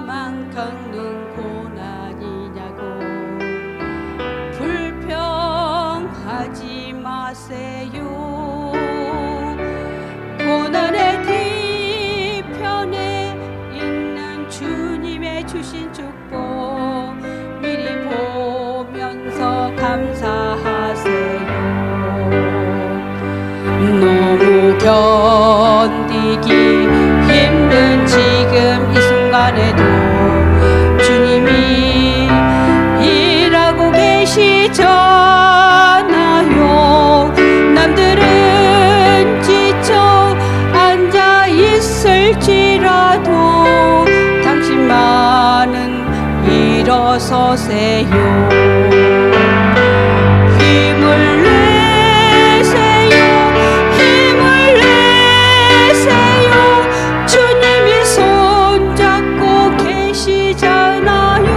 나만 겪는 고난이냐고 불평하지 마세요. 고난의 뒤편에 있는 주님의 주신 축복 미리 보면서 감사하세요. 너무 견디기 힘든 지금 이 순간에도 주님이 일하고 계시잖아요. 남들은 지쳐 앉아 있을지라도 당신만은 일어서세요. 힘을 내세요. 힘을 내세요. 주님이 손잡고 계시잖아요.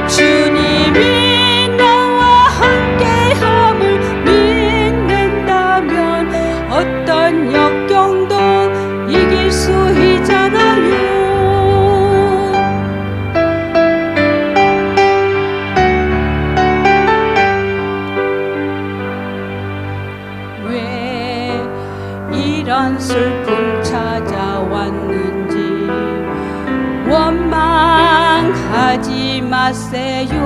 주님이 나와 함께함을 믿는다면 어떤 역경도 이길 수 있잖아요. 왜 이런 슬픔 찾아왔는지 원망하지 마세요.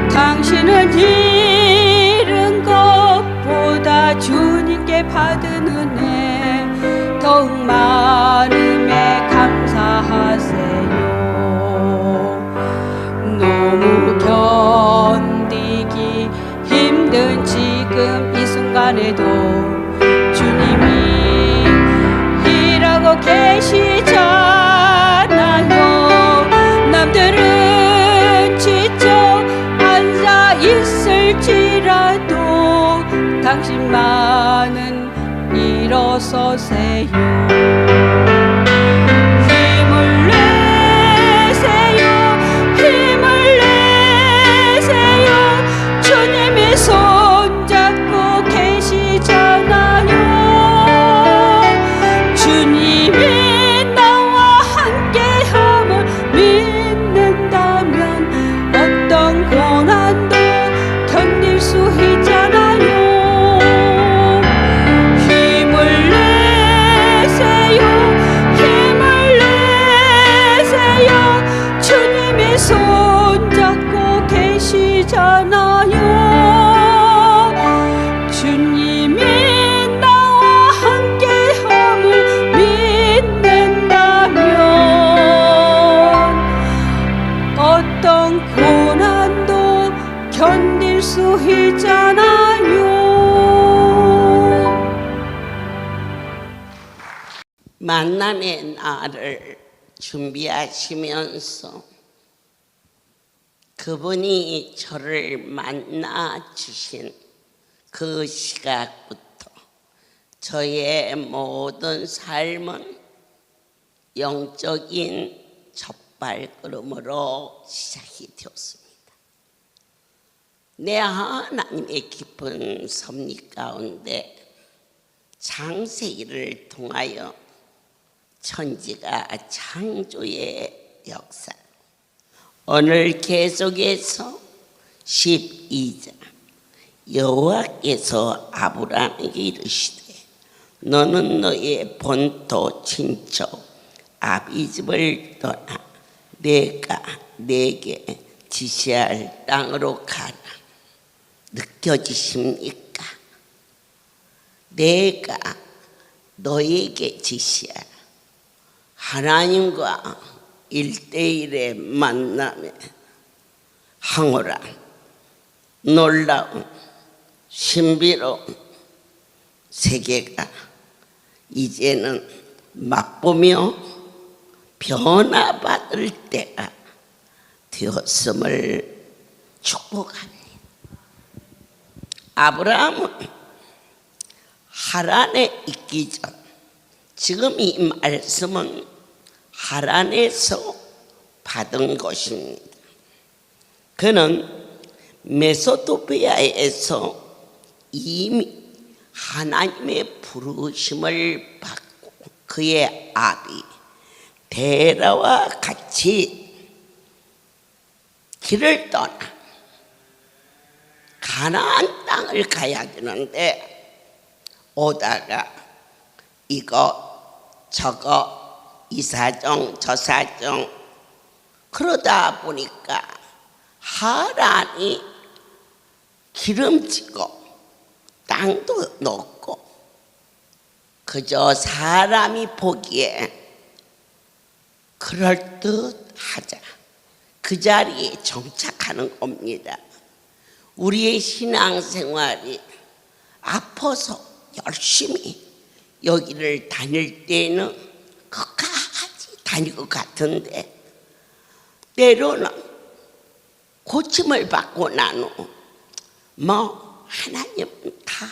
당신은 잃은 것보다 주님께 받은 은혜 더욱 많음에 감사하세요. 너무 견디기 힘든 지금 이 순간에도 주님이 일하고 계시잖아요. 남들은 지쳐 앉아 있을지라도 당신만은 일어서세요. 힘을 내세요. 힘을 내세요. 주님이 손잡고 계시잖아요. 주님이 나와 함께함을 믿는다면 어떤 고난도 견딜 수 있잖아요. 힘을 내세요. 힘을 내세요. 주님이 손잡고 계시잖아요. 주님이 나와 함께함을 믿는다면 어떤 고난도 견딜 수 있잖아요. 만남의 날을 준비하시면서 그분이 저를 만나 주신 그 시각부터 저의 모든 삶은 영적인 첫발걸음으로 시작이 되었습니다. 내 하나님의 깊은 섭리 가운데 창세기를 통하여 천지가 창조의 역사, 오늘 계속해서 12장 여호와께서 아브라함에게 이르시되 너는 너의 본토 친척 아비집을 떠나 내가 내게 지시할 땅으로 가라. 느껴지십니까? 내가 너에게 지시할 하나님과 1대1의 만남에 황홀한 놀라운 신비로운 세계가 이제는 맛보며 변화받을 때가 되었음을 축복합니다. 아브라함은 하란에 있기 전, 지금 이 말씀은 하란에서 받은 것입니다. 그는 메소포타미아에서 이미 하나님의 부르심을 받고 그 그의 아비 데라와 같이 길을 떠나 가나안 땅을 가야 되는데 오다가 이거 저거 이 사정 저 사정 그러다 보니까 하란이 기름지고 땅도 높고 그저 사람이 보기에 그럴듯하자 그 자리에 정착하는 겁니다. 우리의 신앙생활이 아파서 열심히 여기를 다닐 때는 끝까지 다닐 것 같은데 때로는 고침을 받고 난 후 하나님은 다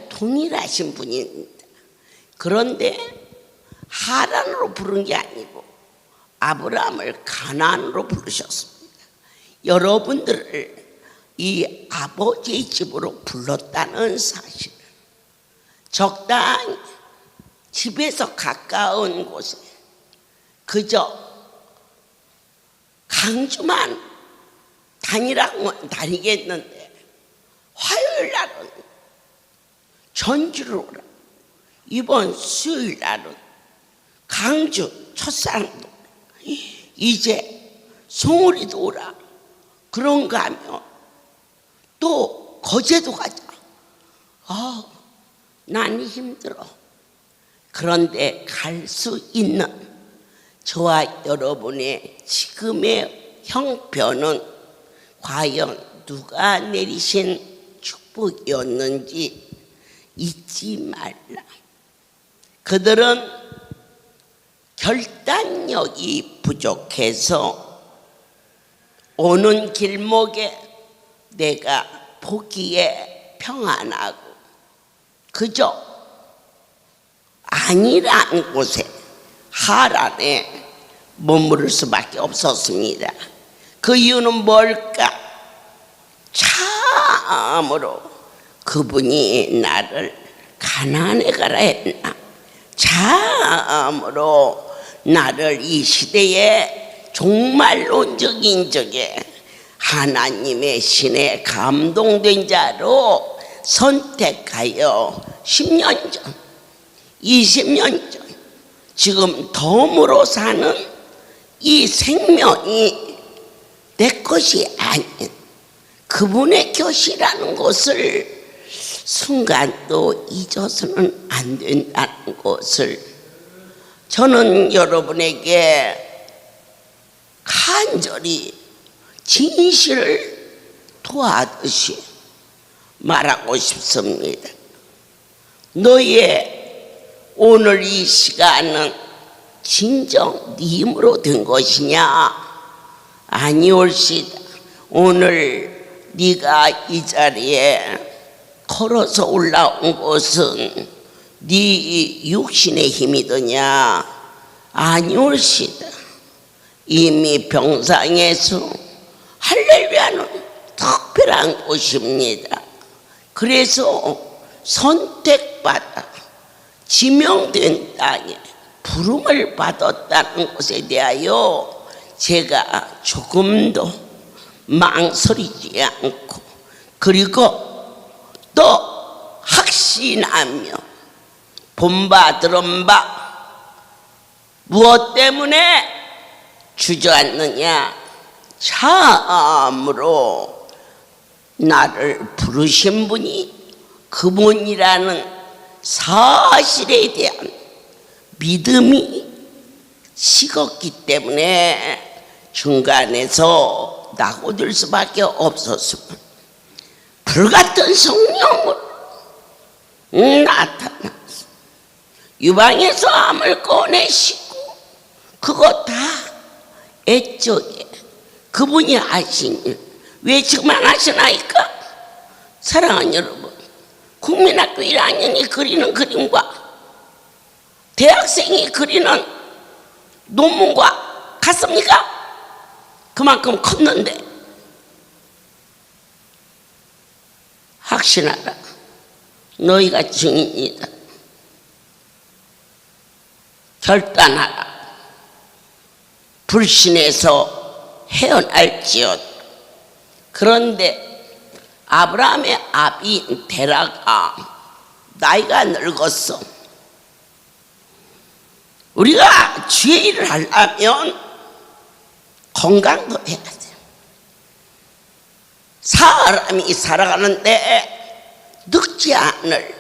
동일하신 분입니다. 그런데 하란으로 부른 게 아니고 아브라함을 가나안으로 부르셨습니다. 여러분들을 이 아버지의 집으로 불렀다는 사실을 적당히 집에서 가까운 곳에 그저 강주만 다니라고 다니겠는데 화요일 날은 전주로 오라, 이번 수요일 날은 강주 첫사랑도 오라, 이제 송우리도 오라, 그런가 하면 또 거제도 가자. 난 힘들어. 그런데 갈 수 있는 저와 여러분의 지금의 형편은 과연 누가 내리신 축복이었는지 잊지 말라. 그들은 결단력이 부족해서 오는 길목에 내가 보기에 평안하고 그저 아니란 곳에 하란에 머무를 수밖에 없었습니다. 그 이유는 뭘까? 참으로 그분이 나를 가나안에 가라 했나? 참으로 나를 이 시대에 종말론적인 적에 하나님의 신에 감동된 자로 선택하여 10년 전, 20년 전, 지금 덤으로 사는 이 생명이 내 것이 아닌 그분의 것이라는 것을 순간도 잊어서는 안 된다는 것을 저는 여러분에게 간절히 진실을 토하듯이 말하고 싶습니다. 너의 오늘 이 시간은 진정 네 힘으로 된 것이냐? 아니올시다. 오늘 네가 이 자리에 걸어서 올라온 것은 네 육신의 힘이더냐? 아니올시다. 이미 병상에서 할렐루야는 특별한 곳입니다. 그래서 선택받아 지명된 땅에 부름을 받았다는 것에 대하여 제가 조금도 망설이지 않고 그리고 또 확신하며 본바 들은바 무엇 때문에 주저앉느냐? 참으로 나를 부르신 분이 그분이라는 사실에 대한 믿음이 식었기 때문에 중간에서 낙오될 수밖에 없었습니다. 불같은 성령으로 나타났어. 유방에서 암을 꺼내시고 그거 다 애적에 그분이 하신 일. 왜 지금 안 하시나이까? 사랑하는 여러분, 국민학교 1학년이 그리는 그림과 대학생이 그리는 논문과 같습니까? 그만큼 컸는데 확신하라. 너희가 증인이다. 결단하라. 불신에서 헤어날지어다. 그런데 아브라함의 아비인 데라가 나이가 늙었어. 우리가 주의 일을 하려면 건강도 해야 돼. 사람이 살아가는데 늙지 않을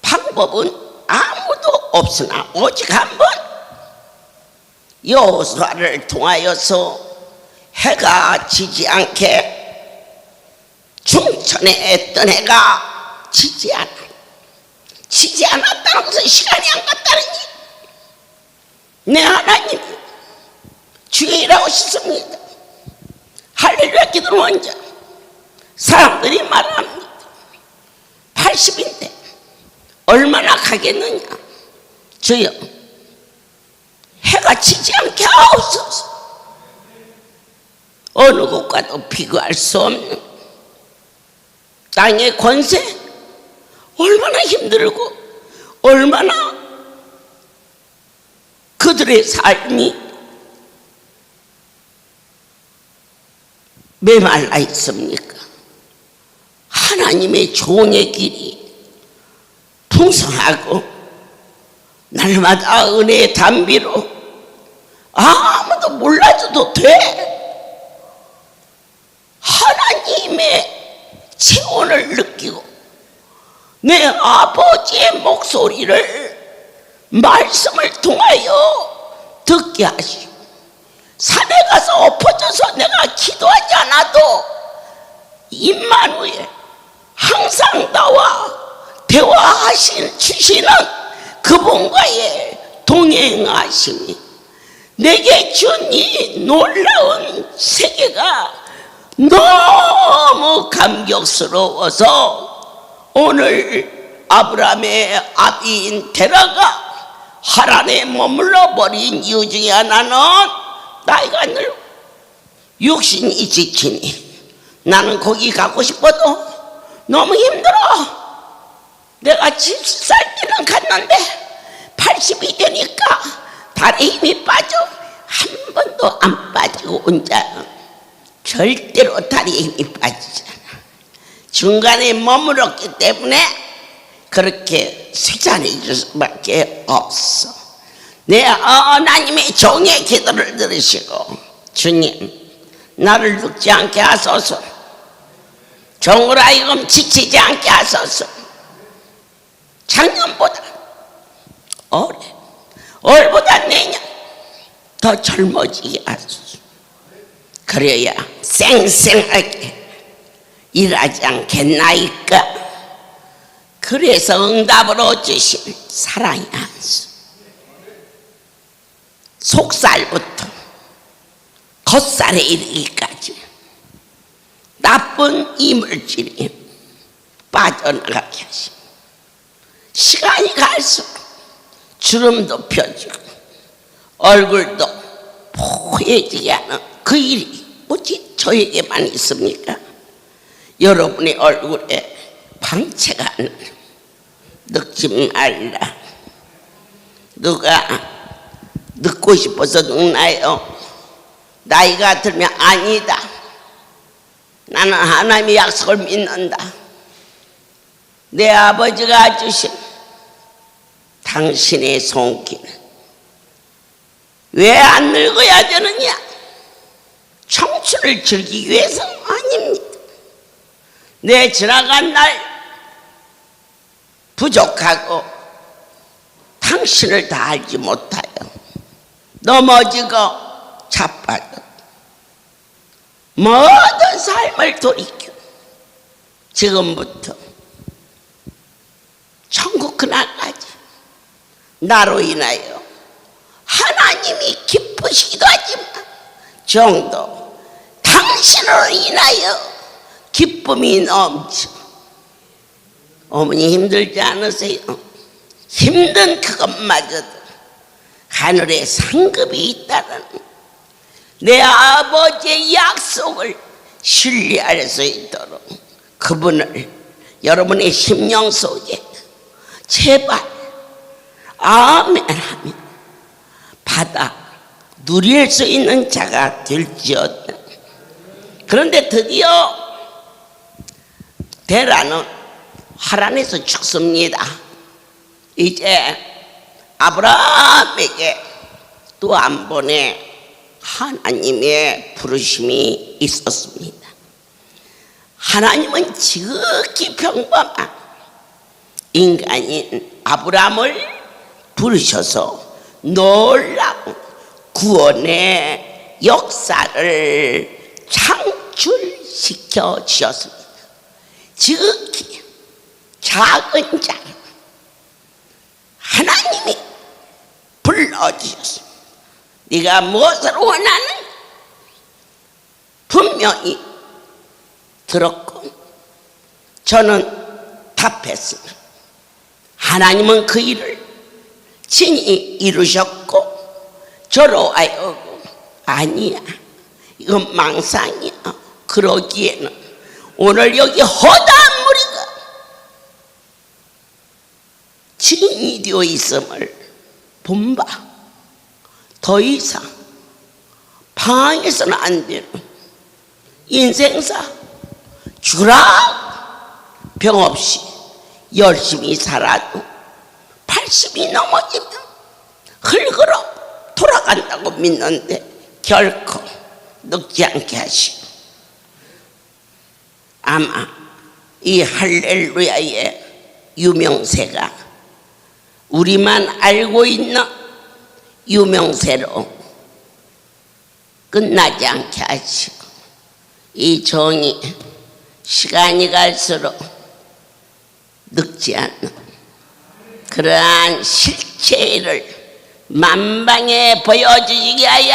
방법은 아무도 없으나 오직 한 번 여호수아를 통하여서 해가 지지 않게 중천에 있던 해가 지지 않았다는 것은 시간이 안 갔다는 얘기. 내 하나님 주의 일하고 싶습니다. 할렐루야. 기도를 먼저 사람들이 말합니다. 80인데 얼마나 가겠느냐. 주여 해가 지지 않게 하옵소서. 어느 곳과도 비교할 수 없는 땅의 권세, 얼마나 힘들고 얼마나 그들의 삶이 메말라 있습니까? 하나님의 종의 길이 풍성하고 날마다 은혜의 단비로 아무도 몰라줘도 돼. 하나님의 체온을 느끼고 내 아버지의 목소리를 말씀을 통하여 듣게 하시고, 산에 가서 엎어져서 내가 기도하지 않아도 임마누엘 항상 나와 주시는 그분과의 동행하심이 내게 준 이 놀라운 세계가 너무 감격스러워서 오늘 아브라함의 아비인 데라가 하란에 머물러 버린 이유 중에 하나는 나이가 늙고 육신이 지치니 나는 거기 가고 싶어도 너무 힘들어. 내가 70살 때는 갔는데 80이 되니까 발에 힘이 빠져. 한 번도 안 빠지고 온 자는 절대로 다리에 힘이 빠지잖아. 중간에 머물렀기 때문에 그렇게 쇠잔해질 수밖에 없어. 내 하나님의 종의 기도를 들으시고, 주님 나를 늙지 않게 하소서. 종으로 하여금 지치지 않게 하소서. 작년보다 올해보다 내년 더 젊어지게 하소서. 그래야 쌩쌩하게 일하지 않겠나이까. 그래서 응답으로 주신 사랑의 한수, 속살부터 겉살에 이르기까지 나쁜 이물질이 빠져나가게 하시고, 시간이 갈수록 주름도 펴지고 얼굴도 포해지게 하는 그 일이 어찌 저에게만 있습니까? 여러분의 얼굴에 방채가 안 나. 늙지 말라. 누가 늙고 싶어서 늙나요? 나이가 들면 아니다. 나는 하나님의 약속을 믿는다. 내 아버지가 주신 당신의 손길은 왜 안 늙어야 되느냐? 청춘을 즐기기 위해서 아닙니다. 내 지나간 날 부족하고 당신을 다 알지 못하여 넘어지고 자빠져 모든 삶을 돌이켜 지금부터 천국 그날까지 나로 인하여 하나님이 기쁘시기도 하지만 정도 당신으로 인하여 기쁨이 넘쳐. 어머니 힘들지 않으세요? 힘든 그것마저도 하늘에 상급이 있다는 내 아버지의 약속을 신뢰할 수 있도록 그분을 여러분의 심령 속에 제발 아멘 하며 누릴 수 있는 자가 될지어다. 그런데 드디어 데라는 하란에서 죽습니다. 이제 아브라함에게 또 한 번의 하나님의 부르심이 있었습니다. 하나님은 지극히 평범한 인간인 아브라함을 부르셔서 놀라운 구원의 역사를 창출시켜 주셨습니다. 지극히 작은 자 하나님이 불러주셨습니다. 네가 무엇을 원하는? 분명히 들었고 저는 답했습니다. 하나님은 그 일을 친히 이루셨고 저로 하여금 아니야, 이건 망상이야, 그러기에는 오늘 여기 허다한 무리가 증인이 되어 있음을 본바 더 이상 방황해서는 안 되는 인생사 주락 병 없이 열심히 살아도 80이 넘어지면 흙으로 돌아간다고 믿는데 결코 늙지 않게 하시고, 아마 이 할렐루야의 유명세가 우리만 알고 있는 유명세로 끝나지 않게 하시고, 이 정이 시간이 갈수록 늙지 않는 그러한 실체를 만방에 보여주시게 하여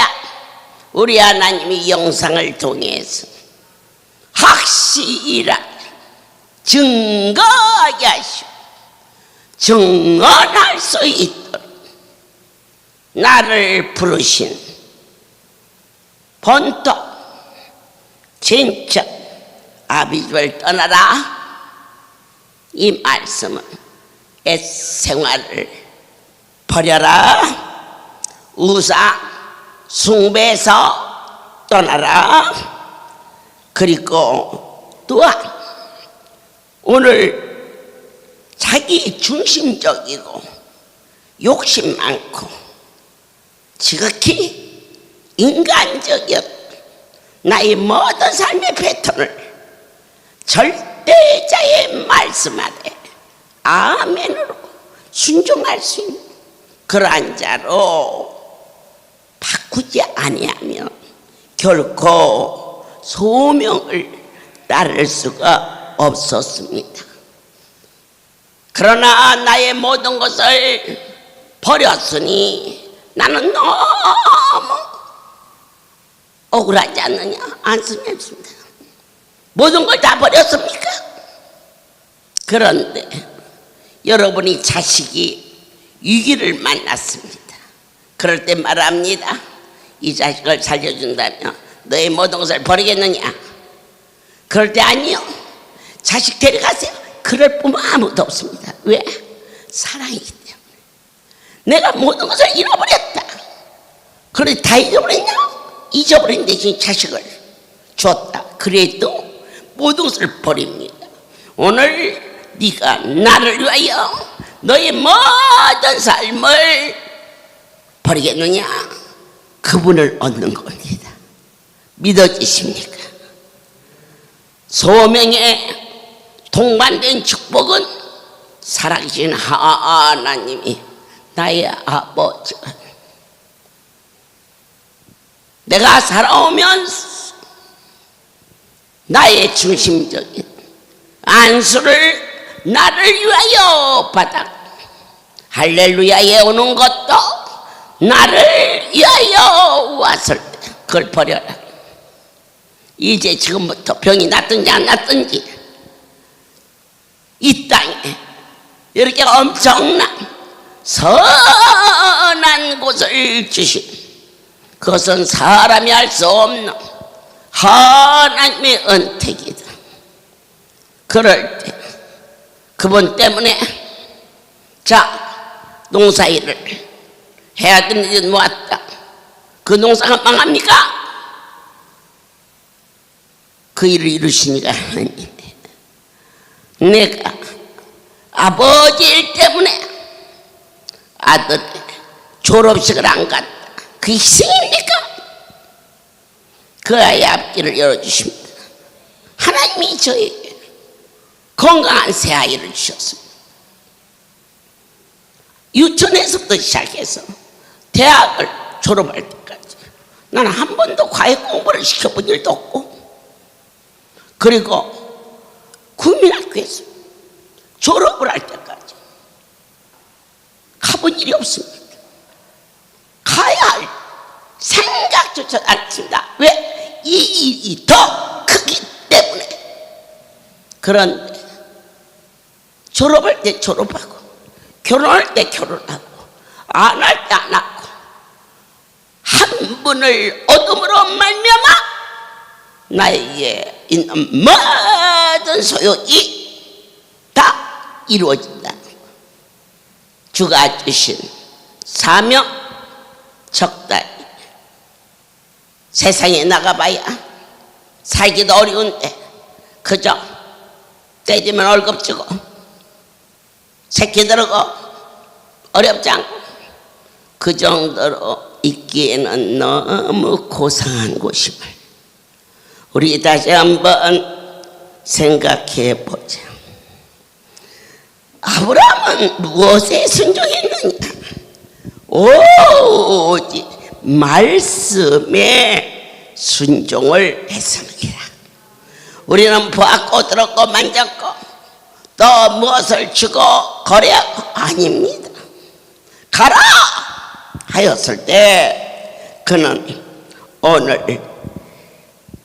우리 하나님이 영상을 통해서 확실하게 증거하게 하시고 증언할 수 있도록 나를 부르신 본토 진짜 아비집을 떠나라, 이 말씀은 옛 생활을 버려라, 우상 숭배에서 떠나라, 그리고 또한 오늘 자기 중심적이고 욕심 많고 지극히 인간적인 나의 모든 삶의 패턴을 절대자의 말씀 아래 아멘으로 순종할 수 있는 그러한 자로 바꾸지 아니하면 결코 소명을 따를 수가 없었습니다. 그러나 나의 모든 것을 버렸으니 나는 너무 억울하지 않느냐? 안쓰럽습니다. 모든 걸 다 버렸습니까? 그런데 여러분이 자식이 위기를 만났습니다. 그럴 때 말합니다. 이 자식을 살려준다면 너의 모든 것을 버리겠느냐? 그럴 때 아니요, 자식 데려가세요. 그럴 뿐 아무도 없습니다. 왜? 사랑이기 때문에. 내가 모든 것을 잃어버렸다. 그런데 다 잊어버렸냐? 잊어버린 대신 자식을 줬다. 그래도 모든 것을 버립니다. 오늘 네가 나를 위하여 너의 모든 삶을 버리겠느냐? 그분을 얻는 겁니다. 믿어지십니까? 소명에 동반된 축복은 살아계신 하나님이 나의 아버지가 내가 살아오면서 나의 중심적인 안수를 나를 위하여 받아 할렐루야에 오는 것도 나를 위하여 왔을 때 그걸 버려라. 이제 지금부터 병이 났든지 안 났든지 이 땅에 이렇게 엄청난 선한 곳을 주신, 그것은 사람이 할 수 없는 하나님의 은택이다. 그럴 때 그분 때문에 자 농사일을 해야 되는 일은 모았다. 그 농사가 망합니까? 그 일을 이루시니까 하나님인데, 내가 아버지 일 때문에 아들 졸업식을 안 갔다, 그 희생입니까? 그 아이의 앞길을 열어주십니다. 하나님이 저에게 건강한 새 아이를 주셨습니다. 유치원에서부터 시작해서 대학을 졸업할 때까지 나는 한 번도 과외 공부를 시켜본 일도 없고, 그리고 국민학교에서 졸업을 할 때까지 가본 일이 없습니다. 가야 할 생각조차 않습니다. 왜? 이 일이 더 크기 때문에. 그런데 졸업할 때 졸업하고, 결혼할 때 결혼하고, 안 할 때 안 하고, 한 분을 얻음으로 말미암아 나에게 있는 모든 소욕이 다 이루어진다는 것. 주가 주신 사명 적당히. 세상에 나가봐야 살기도 어려운데 그저 때리면 월급 주고 새끼 들고 어렵지 않고, 그 정도로 있기에는 너무 고상한 곳임을 우리 다시 한번 생각해 보자. 아브라함은 무엇에 순종했느냐? 오직 말씀에 순종을 했습니다. 우리는 보았고 들었고 만졌고 또 무엇을 주고 거래하고, 아닙니다. 가라 하였을 때 그는 오늘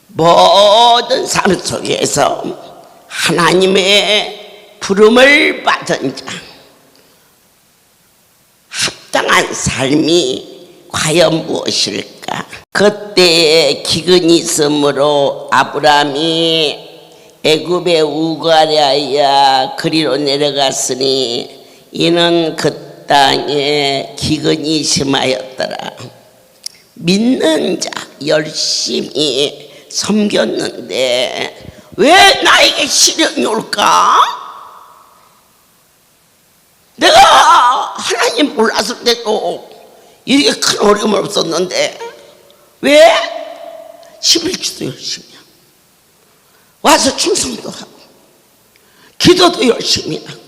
모든 삶 속에서 하나님의 부름을 받은 자, 합당한 삶이 과연 무엇일까? 그때 기근이 있으므로 아브라함이 애굽의 우가랴야 그리로 내려갔으니 이는 그 땅에 기근이 심하였더라. 믿는 자 열심히 섬겼는데 왜 나에게 시련이 올까? 내가 하나님 몰랐을 때도 이렇게 큰 어려움은 없었는데 왜? 11주도 열심히 하고 와서 충성도 하고 기도도 열심히 하고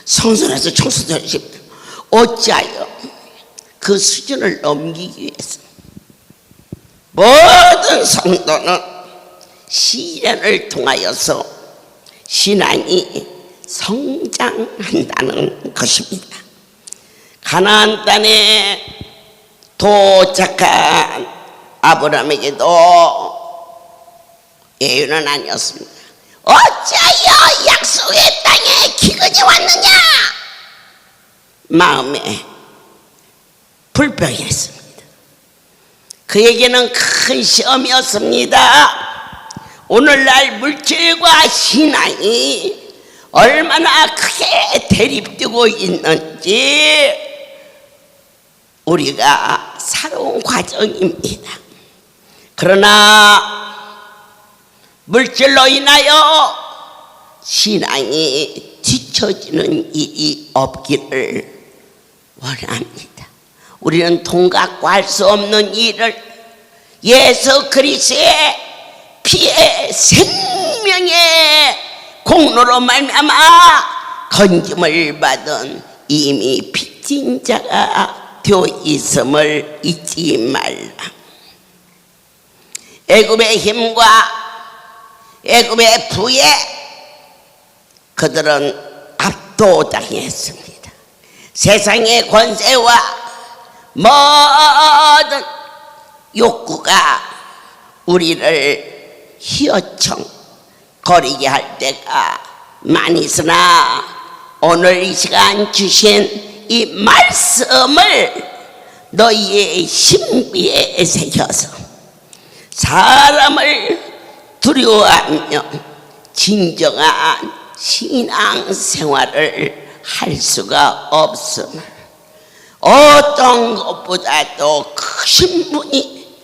성전에서 청소도 열심히 하고, 어찌하여 그 수준을 넘기기 위해서 모든 성도는 시련을 통하여서 신앙이 성장한다는 것입니다. 가나안 땅에 도착한 아브라함에게도 예유는 아니었습니다. 어찌하여 약속의 땅에 기근이 왔느냐? 마음에 불평했습니다. 그에게는 큰 시험이었습니다. 오늘날 물질과 신앙이 얼마나 크게 대립되고 있는지 우리가 살아온 과정입니다. 그러나 물질로 인하여 신앙이 뒤처지는 일이 없기를 원합니다. 우리는 돈갖고 할 수 없는 일을 예수 그리스도의 피의 생명의 공로로 말미암아 건짐을 받은 이미 빚진 자가 되어 있음을 잊지 말라. 애굽의 힘과 애굽의 부에 그들은 압도당했습니다. 세상의 권세와 모든 욕구가 우리를 휘어청 거리게 할 때가 많이 있으나 오늘 이 시간 주신 이 말씀을 너희의 신비에 새겨서 사람을 두려워하며 진정한 신앙생활을 할 수가 없음을 어떤 것보다도 크신 분이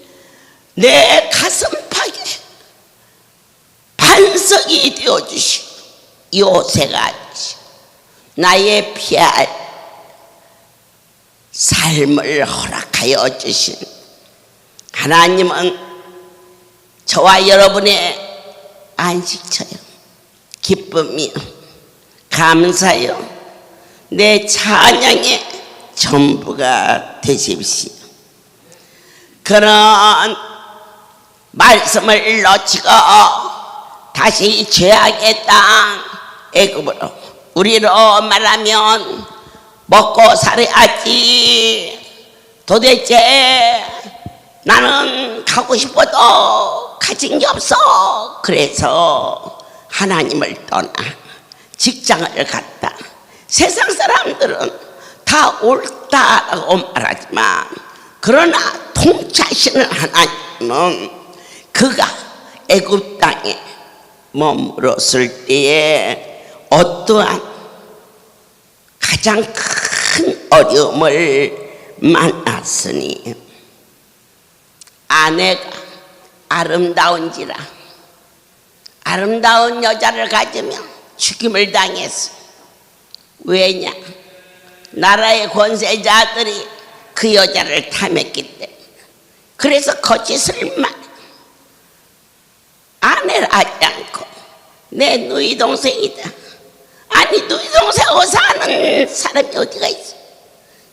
내 가슴팍에 반석이 되어주시고 요새같이 나의 피할 삶을 허락하여 주신 하나님은 저와 여러분의 안식처요, 기쁨이요, 감사요, 내 찬양의 전부가 되십시오. 그런 말씀을 놓치고 다시 죄악의 땅 애굽으로, 우리로 말하면 먹고 살아야지, 도대체 나는 가고 싶어도 가진 게 없어, 그래서 하나님을 떠나 직장을 갔다. 세상 사람들은 다 옳다라고 말하지만, 그러나 통치하시는 하나님은 그가 애굽 땅에 머물었을 때에 어떠한 가장 큰 어려움을 만났으니, 아내가 아름다운지라 아름다운 여자를 가지면 죽임을 당했어. 왜냐? 나라의 권세자들이 그 여자를 탐했기 때문에. 그래서 거짓을 아내를 하지 않고 내 누이 동생이다. 아니, 누이 동생하고 사는 사람이 어디가 있어?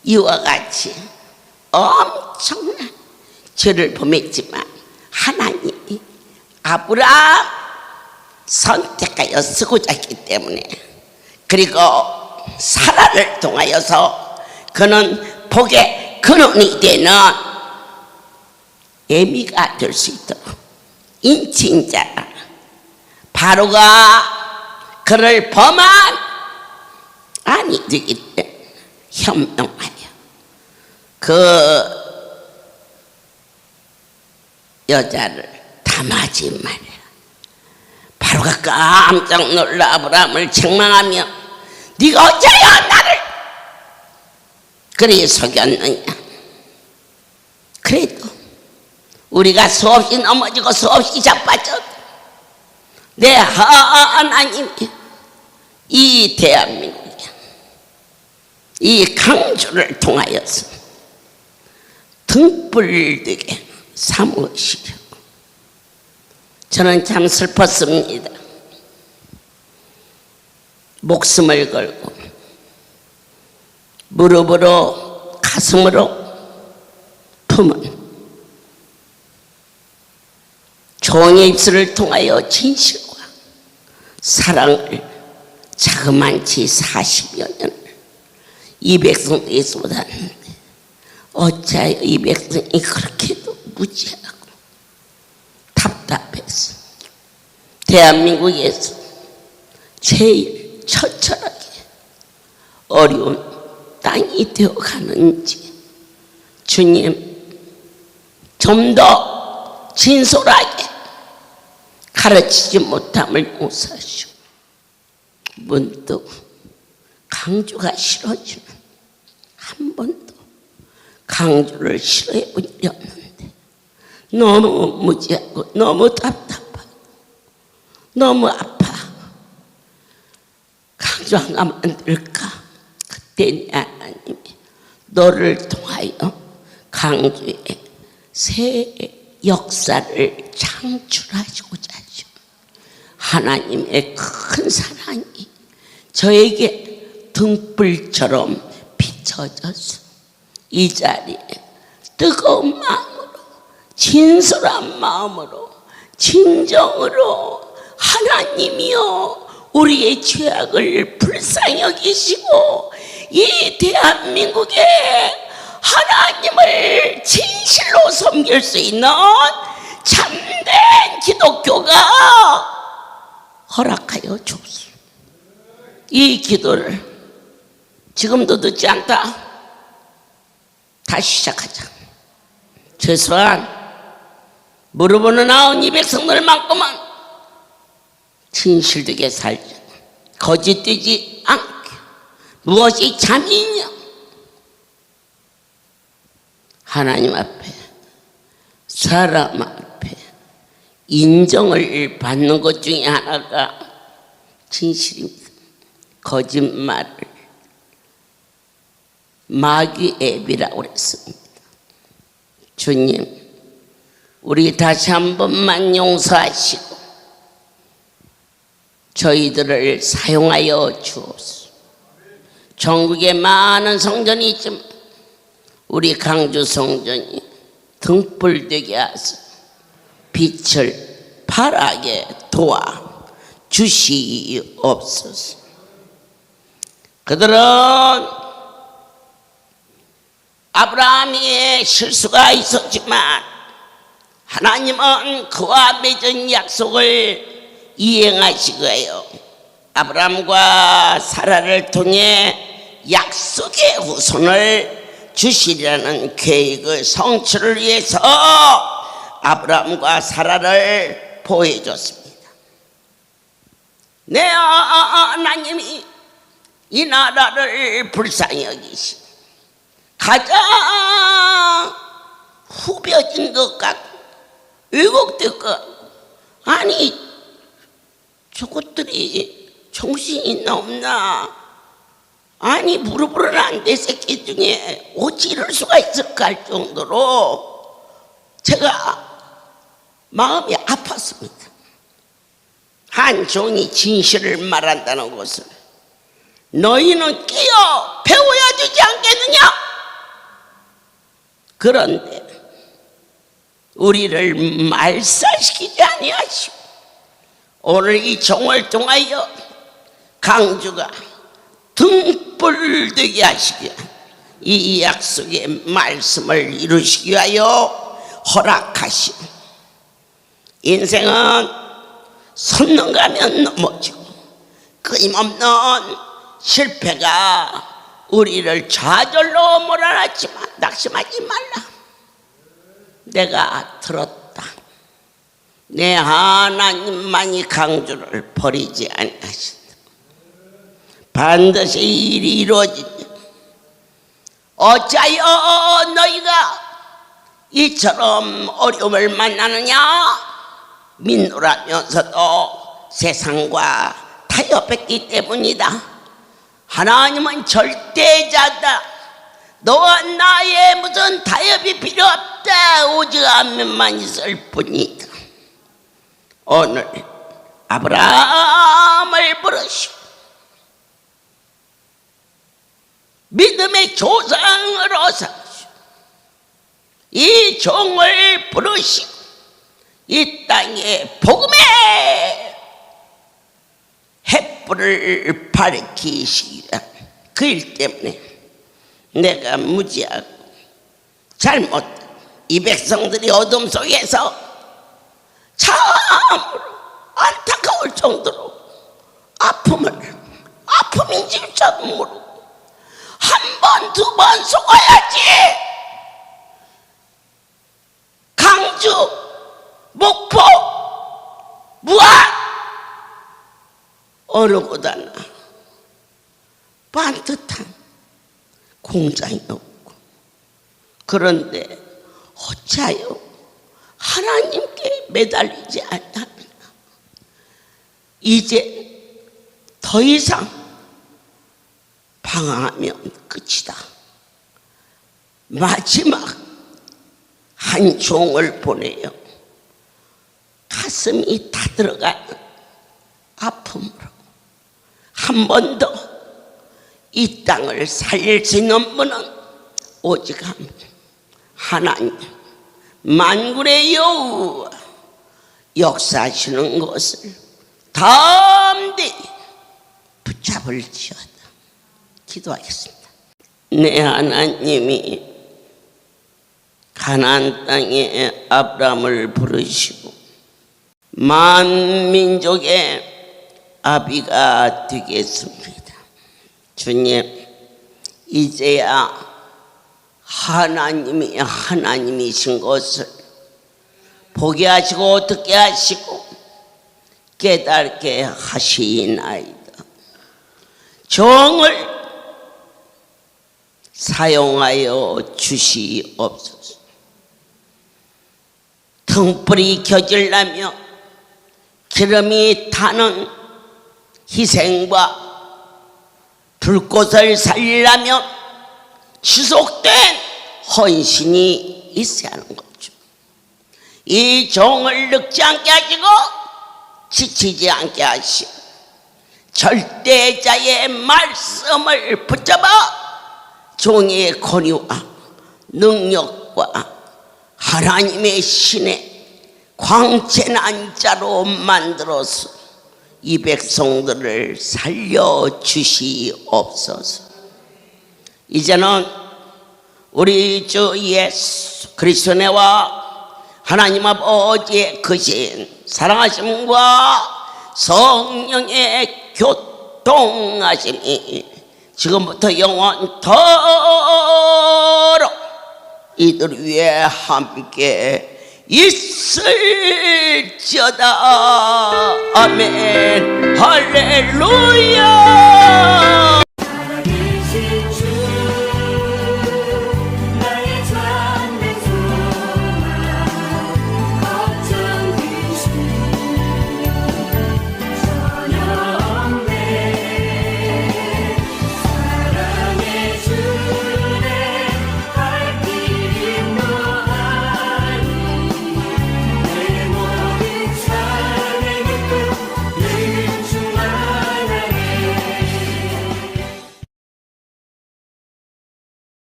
이와 같이 엄청난 죄를 범했지만 하나님이 아브라함 선택하여 쓰고자 했기 때문에, 그리고 사라를 통하여서 그는 복의 근원이 되는 애미가 될 수 있도록 인친자 바로가 그를 범한 아니 되기 때문에 현명하여 그 여자를 담하지 말아라. 바로가 깜짝 놀라 아브라함을 책망하며 네가 어찌하여 나를 그리 속였느냐. 그래도 우리가 수없이 넘어지고 수없이 자빠져도 내 하나님이 이 대한민국에 이 강주를 통하여서 등불되게 삼으시려고. 저는 참 슬펐습니다. 목숨을 걸고 무릎으로 가슴으로 품은 종의 입술을 통하여 진실과 사랑을 자그만치 40여 년을 이 백성에게 쏟았는데, 어찌하여 이 백성이 그렇게도 무지하고 답답해서 대한민국에서 제일 처절하게 어려운 땅이 되어가는지 주님 좀 더 진솔하게 가르치지 못함을 용서하시고, 문득 강주가 싫어지는, 한 번도 강주를 싫어해 본 적이 없는데 너무 무지하고 너무 답답하고 너무 아파. 강주 하나 만들까? 그때 하나님이 너를 통하여 강주에 새 역사를 창출하시고자 하죠. 하나님의 큰 사랑이 저에게 등불처럼 비춰져서 이 자리에 뜨거운 마음으로, 진솔한 마음으로, 진정으로 하나님이여 우리의 죄악을 불쌍히 여기시고 이 대한민국에 하나님을 진실로 섬길 수 있는 참된 기독교가 허락하여 주옵소서. 이 기도를 지금도 늦지 않다. 다시 시작하자. 최소한 무릎으로 나온 이 백성들만큼은 진실되게 살자. 거짓되지 않게. 무엇이 참이냐, 하나님 앞에, 사람 앞에 인정을 받는 것 중에 하나가 진실입니다. 거짓말을 마귀앱이라고 그랬습니다. 주님, 우리 다시 한 번만 용서하시고 저희들을 사용하여 주옵소서. 전국에 많은 성전이 있지만 우리 강주 성전이 등불되게 하사 빛을 발하게 도와 주시옵소서. 그들은 아브라함의 실수가 있었지만 하나님은 그와 맺은 약속을 이행하시고요, 아브라함과 사라를 통해 약속의 후손을 주시려는 계획의 성취를 위해서 아브라함과 사라를 보여줬습니다. 내 하나님이 이 나라를 불쌍히 여기시 가장 후벼진 것 같고 왜곡될 것 같고, 아니 저것들이 정신이 있나 없나, 아니 무릎으로는 안 돼 새끼 중에 어찌 이럴 수가 있을까 할 정도로 제가 마음이 아팠습니다. 한 종이 진실을 말한다는 것을 너희는 끼어 배워야 되지 않겠느냐? 그런데 우리를 말살시키지 아니하시고 오늘 이 종을 통하여 강주가 등불되게 하시기 위한 이 약속의 말씀을 이루시기 위하여 허락하시고, 인생은 솟는 가면 넘어지고 끊임없는 실패가 우리를 좌절로 몰아놨지만 낙심하지 말라. 내가 들었다. 내 하나님만이 강주를 버리지 아니하신다. 반드시 일이 이루어진다. 어찌하여 너희가 이처럼 어려움을 만나느냐? 민노라면서도 세상과 타협했기 때문이다. 하나님은 절대자다. 너와 나의 무슨 타협이 필요 없다. 오직 한 면만 있을 뿐이다. 오늘 아브라함을 부르시고 믿음의 조상으로 삼으시고 이 종을 부르시고 이 땅에 복음의 햇불을 밝히시기 위한 그 일 때문에 내가 무지하고 잘못 이 백성들이 어둠 속에서 참으로 안타까울 정도로 아픔인지조차도 모르고 한 번, 두 번 속아야지. 강주, 목포, 무안 어느 곳하나 반듯한 공장이 없고, 그런데 어찌하여 하나님께 매달리지 않나? 이제 더 이상 방황하면 끝이다. 마지막 한 종을 보내요. 가슴이 다 들어가는 아픔으로 한 번 더 이 땅을 살릴 수 있는 분은 오직 하나님, 만군의 여호와 역사하시는 것을 담대히 붙잡을지어다. 기도하겠습니다. 내 하나님이 가나안 땅에 아브라함을 부르시고 만민족의 아비가 되겠습니다. 주님, 이제야 하나님이 하나님이신 것을 보게 하시고 듣게 하시고 깨닫게 하시나이다. 종을 사용하여 주시옵소서. 등불이 켜지려면 기름이 타는 희생과 불꽃을 살리려면 지속된 헌신이 있어야 하는 거죠. 이 종을 늙지 않게 하시고 지치지 않게 하시고 절대자의 말씀을 붙잡아 종의 권위와 능력과 하나님의 신의 광채난 자로 만들어서 이 백성들을 살려주시옵소서. 이제는 우리 주 예수 그리스도와 하나님 아버지의 크신 사랑하심과 성령의 교통하심이 지금부터 영원토록 이들 위에 함께 있을지어다. 아멘. 할렐루야.